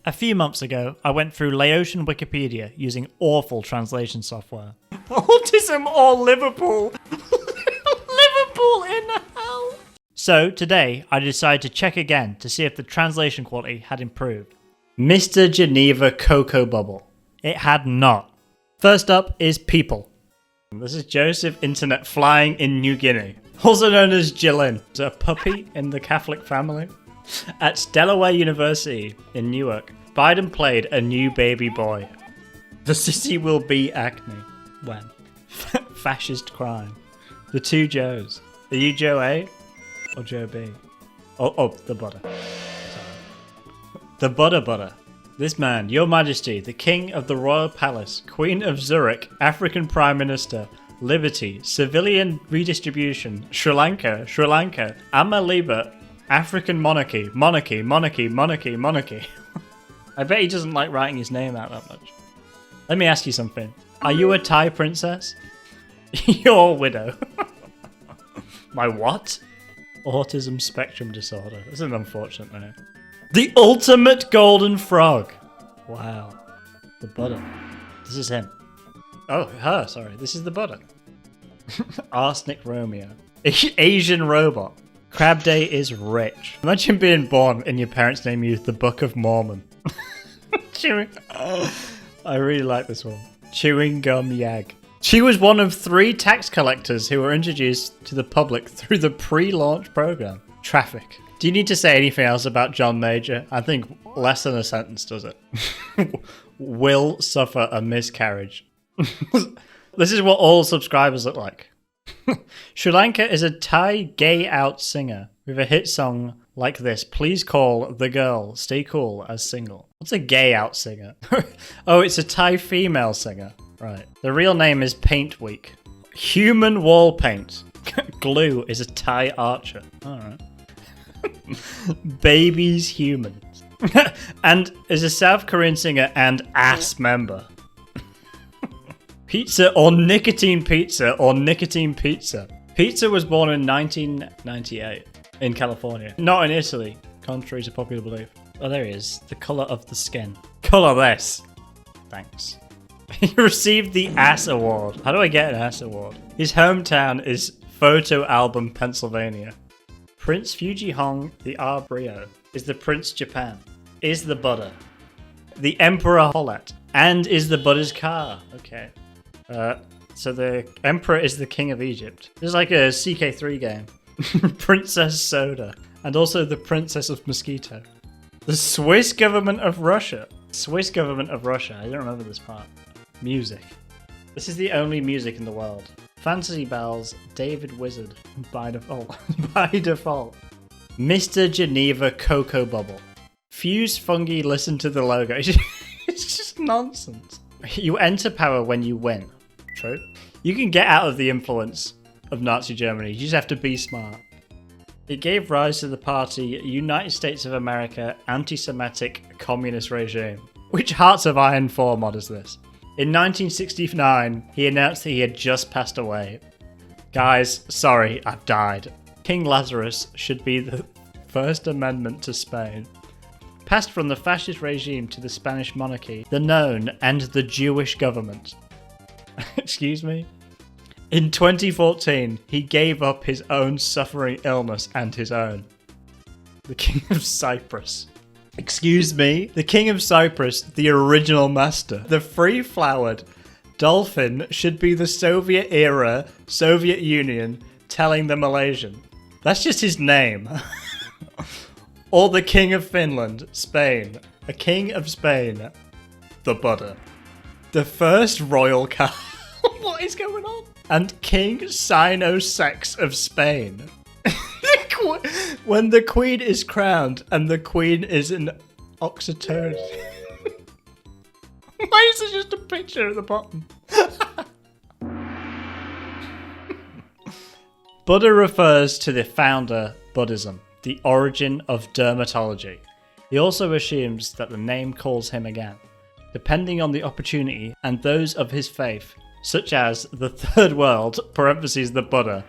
A few months ago, I went through Laotian Wikipedia using awful translation software. Autism or Liverpool? Liverpool in hell! So today, I decided to check again to see if the translation quality had improved. Mr. Geneva Cocoa Bubble. It had not. First up is people. This is Joseph Internet flying in New Guinea, also known as Jillin, a puppy in the Catholic family. At Delaware University in Newark, Biden played a new baby boy. The city will be acne. When? Fascist crime. The two Joes. Are you Joe A or Joe B? Oh, the butter. Sorry. The butter. This man, Your Majesty, the King of the Royal Palace, Queen of Zurich, African Prime Minister, Liberty, Civilian Redistribution, Sri Lanka, Amaliba, African Monarchy. I bet he doesn't like writing his name out that much. Let me ask you something. Are you a Thai princess? You're a widow. My what? Autism spectrum disorder. This is an unfortunate name. The ultimate golden frog. Wow. The butter. This is him. Oh, her, sorry. This is the butter. Arsenic Romeo. Asian robot. Crab Day is rich. Imagine being born and your parents name you the Book of Mormon. Chewing. I really like this one. Chewing Gum Yag. She was one of 3 tax collectors who were introduced to the public through the pre-launch program. Traffic. Do you need to say anything else about John Major? I think less than a sentence does it. Will suffer a miscarriage. This is what all subscribers look like. Sri Lanka is a Thai gay out singer with a hit song like this. Please call the girl, stay cool as single. What's a gay out singer? Oh, it's a Thai female singer. Right. The real name is Paint Week. Human wall paint. Glue is a Thai archer. Alright. Babies Humans. And is a South Korean singer and ass member. Pizza or nicotine pizza or nicotine pizza. Pizza was born in 1998 in California, not in Italy, contrary to popular belief. Oh, there he is. The colour of the skin. Colour this. Thanks. He received the Ass Award. How do I get an Ass Award? His hometown is Photo Album, Pennsylvania. Prince Fujihong the Arbrio is the Prince Japan. Is the butter. The Emperor Hollet. And is the butter's car. Okay. So the Emperor is the King of Egypt. This is like a CK3 game. Princess Soda. And also the Princess of Mosquito. The Swiss Government of Russia. Swiss Government of Russia. I don't remember this part. Music. This is the only music in the world. Fantasy Bells, David Wizard. By default. By default. Mr. Geneva Cocoa Bubble. Fuse fungi, listen to the logo. It's just nonsense. You enter power when you win. True. You can get out of the influence of Nazi Germany. You just have to be smart. It gave rise to the party United States of America Anti-Semitic Communist Regime. Which Hearts of Iron 4 mod is this? In 1969, he announced that he had just passed away. Guys, sorry, I've died. King Lazarus should be the First Amendment to Spain. Passed from the fascist regime to the Spanish monarchy, the known and the Jewish government. Excuse me? In 2014, he gave up his own suffering illness and his own. The King of Cyprus. Excuse me? The King of Cyprus, the original master. The free-flowered dolphin should be the Soviet-era Soviet Union telling the Malaysian. That's just his name. Or the King of Finland, Spain. A King of Spain. The butter. The first royal car. What is going on? And King Sino-Sex of Spain. When the Queen is crowned and the Queen is an oxytocin. Why is there just a picture at the bottom? Buddha refers to the founder, Buddhism, the origin of dermatology. He also assumes that the name calls him again, depending on the opportunity and those of his faith, such as the Third World, parentheses the Buddha,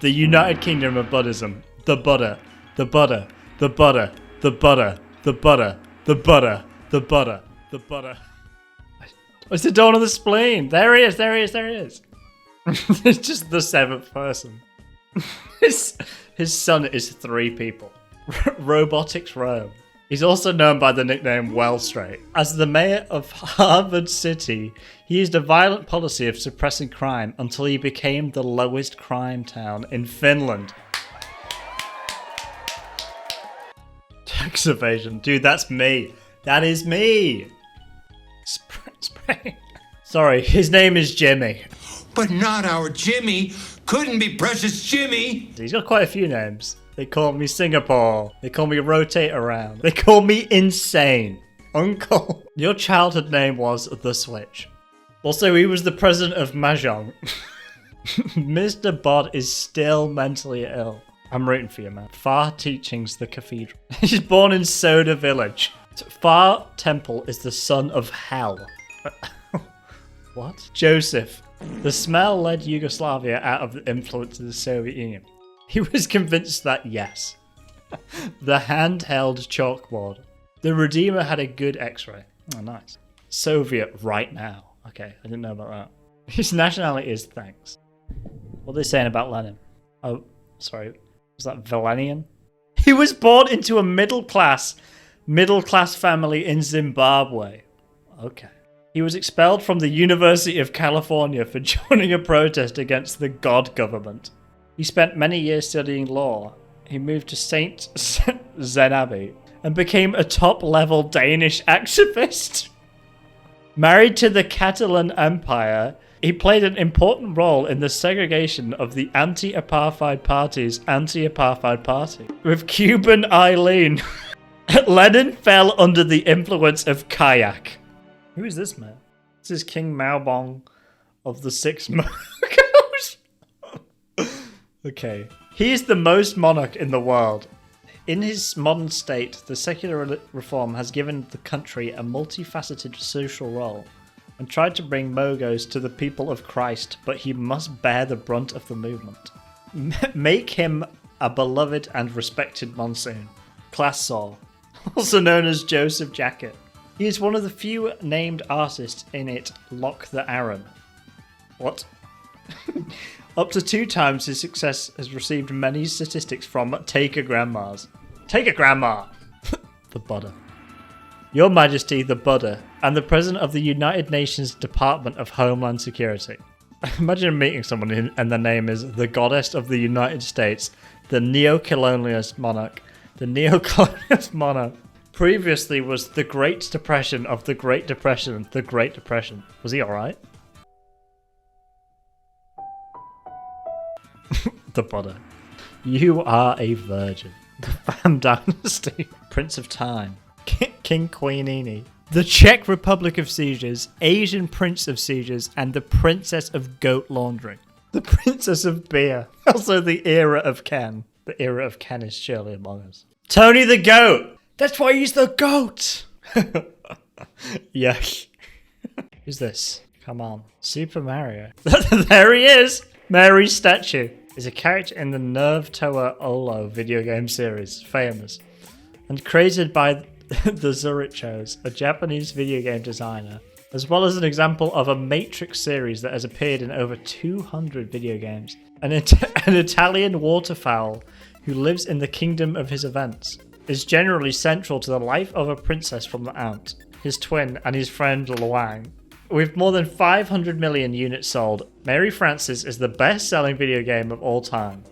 the United Kingdom of Buddhism, the Buddha, the Buddha, the Buddha, the Buddha, the Buddha, The butter. The butter. The butter. It's the dawn of the spleen. There he is. There he is. There he is. It's just the seventh person. His son is 3 people. Robotics Rome. He's also known by the nickname Wellstraight. As the mayor of Harvard City, he used a violent policy of suppressing crime until he became the lowest crime town in Finland. Tax evasion. Dude, that's me. That is me. Spray. Sorry, his name is Jimmy. But not our Jimmy. Couldn't be precious Jimmy. He's got quite a few names. They call me Singapore. They call me Rotate Around. They call me Insane. Uncle. Your childhood name was The Switch. Also, he was the president of Mahjong. Mr. Bod is still mentally ill. I'm rooting for you, man. Far Teachings, the cathedral. He's born in Soda Village. Far Temple is the son of hell. What? Joseph. The smell led Yugoslavia out of the influence of the Soviet Union. He was convinced that yes. The handheld chalkboard. The Redeemer had a good x-ray. Oh, nice. Soviet right now. Okay, I didn't know about that. His nationality is thanks. What are they saying about Lenin? Oh, sorry. Was that Valenian? He was born into a middle class family in Zimbabwe. Okay. He was expelled from the University of California for joining a protest against the God government. He spent many years studying law. He moved to St. Zenabi and became a top-level Danish activist. Married to the Catalan Empire, he played an important role in the segregation of the anti-apartheid party's anti-apartheid party. With Cuban Eileen, Lenin fell under the influence of kayak. Who is this man? This is King Maobong of the Six Monarchs. Okay. He is the most monarch in the world. In his modern state, the secular reform has given the country a multifaceted social role and tried to bring Mogos to the people of Christ, but he must bear the brunt of the movement. Make him a beloved and respected monsoon. Class Saul, also known as Joseph Jacket. He is one of the few named artists in it Lock the Aaron. What? Up to 2 times his success has received many statistics from Take a Grandma's. Take a Grandma! The Buddha. Your Majesty, the Buddha, and the President of the United Nations Department of Homeland Security. Imagine meeting someone and their name is the Goddess of the United States, the Neo-Colonialist Monarch. The Neo-Colonialist Monarch. Previously was the Great Depression of the Great Depression, the Great Depression. Was he alright? The Buddha. You are a virgin. The Fan Dynasty. Prince of Time. King Queenini. The Czech Republic of Sieges, Asian Prince of Sieges, and the Princess of Goat Laundry. The Princess of Beer. Also the Era of Ken. The Era of Ken is surely among us. Tony the Goat! That's why he's the goat! Yeah. Who's this? Come on. Super Mario. There he is! Mary's statue. Is a character in the Nerve Tower Olo video game series. Famous. And created by the Zurichos, a Japanese video game designer, as well as an example of a Matrix series that has appeared in over 200 video games. An Italian waterfowl who lives in the kingdom of his events. Is generally central to the life of a princess from the Ant, his twin, and his friend Luang. With more than 500 million units sold, Mary Frances is the best-selling video game of all time.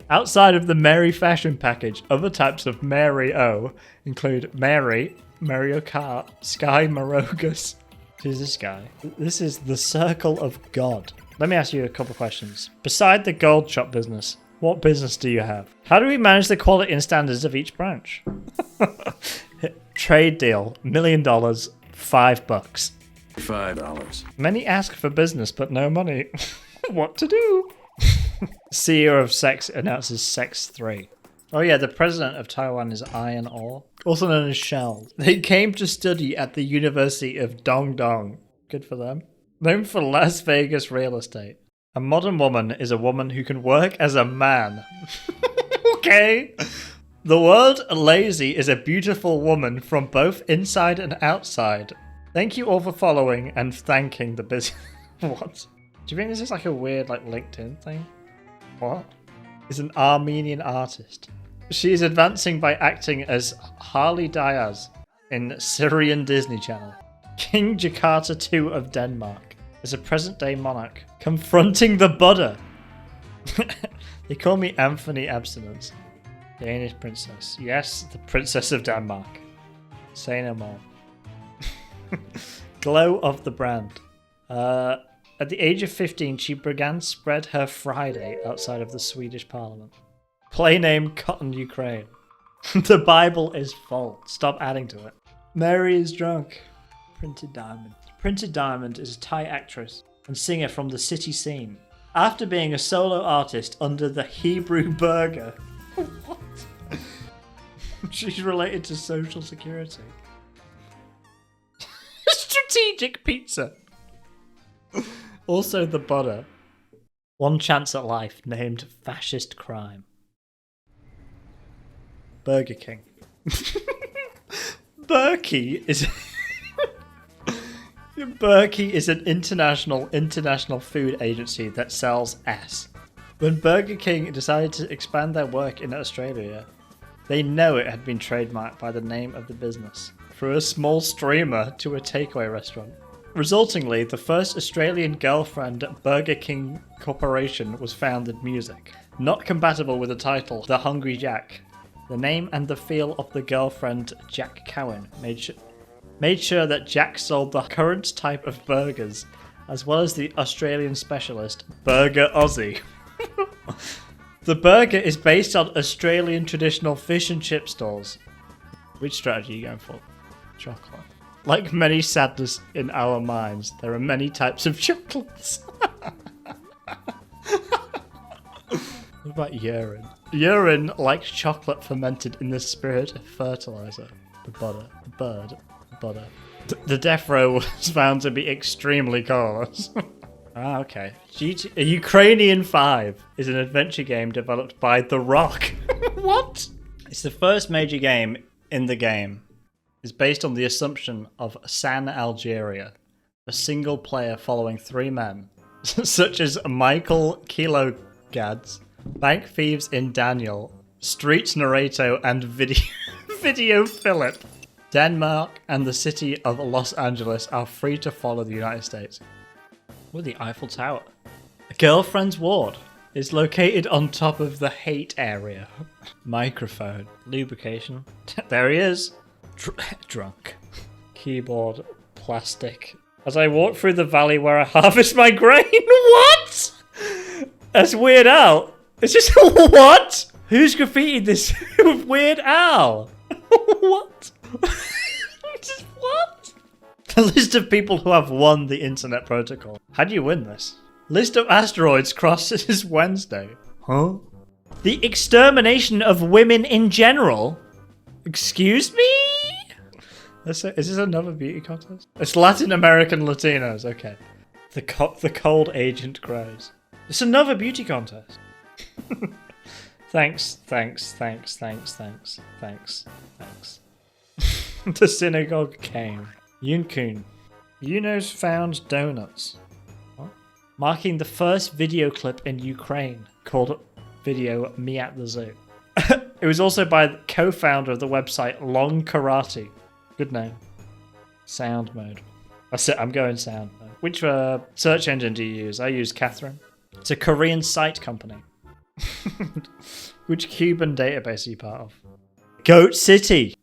Outside of the Mary Fashion package, other types of Mary-O include Mary, Mario Kart, Sky Marogus. Who's this guy? This is the Circle of God. Let me ask you a couple questions. Beside the gold shop business, what business do you have? How do we manage the quality and standards of each branch? Trade deal, $1 million, $5. $5. Many ask for business, but no money. What to do? CEO of Sex announces Sex 3. Oh yeah, the president of Taiwan is Iron Ore, also known as Shell. They came to study at the University of Dong Dong. Good for them. Known for Las Vegas real estate. A modern woman is a woman who can work as a man. Okay. The word lazy is a beautiful woman from both inside and outside. Thank you all for following and thanking the busy... What? Do you think this is like a weird like LinkedIn thing? What? Is an Armenian artist. She is advancing by acting as Harley Diaz in Syrian Disney Channel. King Jakarta II of Denmark is a present-day monarch confronting the Buddha. They call me Anthony Abstinence. Danish princess. Yes, the princess of Denmark. Say no more. Glow of the brand. At the age of 15, she began to spread her Friday outside of the Swedish parliament. Play name Cotton Ukraine. The Bible is full. Stop adding to it. Mary is drunk. Printed Diamond. Printed Diamond is a Thai actress and singer from the city scene. After being a solo artist under the Hebrew burger. What? She's related to Social Security. Strategic pizza. Also the Buddha. One chance at life named fascist crime. Burger King. Berkey is... Berkey is an international food agency that sells ass. When Burger King decided to expand their work in Australia, they know it had been trademarked by the name of the business, through a small streamer to a takeaway restaurant. Resultingly, the first Australian girlfriend Burger King Corporation was found in music. Not compatible with the title, The Hungry Jack. The name and the feel of the girlfriend Jack Cowan made sure that Jack sold the current type of burgers, as well as the Australian specialist Burger Aussie. The burger is based on Australian traditional fish and chip stalls. Which strategy are you going for? Chocolate. Like many sadness in our minds, there are many types of chocolates. What about urine? Urine, like chocolate fermented in the spirit of fertilizer. The butter. The bird. The butter. The death row was found to be extremely colorless. Ah, okay. Ukrainian 5 is an adventure game developed by The Rock. What? It's the first major game in the game. It's based on the assumption of San Algeria, a single player following 3 men, such as Michael Kilogads, Bank Thieves in Daniel, Streets Narrato, and Video Philip. Denmark and the city of Los Angeles are free to follow the United States. With the Eiffel Tower. A girlfriend's ward is located on top of the hate area. Microphone. Lubrication. There he is. Drunk. Keyboard. Plastic. As I walk through the valley where I harvest my grain. What? That's Weird Al. It's just what? Who's graffitied this with Weird Al? What? Just what? The list of people who have won the internet protocol. How do you win this? List of asteroids crosses Wednesday. Huh? The extermination of women in general? Excuse me? Is this another beauty contest? It's Latin American Latinos, okay. The cold agent grows. It's another beauty contest. Thanks. The synagogue came. Yunkun. Yunos found donuts. What? Marking the first video clip in Ukraine called video Me at the Zoo. It was also by the co-founder of the website Long Karate. Good name. Sound mode. I'm going sound mode. Which search engine do you use? I use Catherine. It's a Korean site company. Which Cuban database are you part of? Goat City.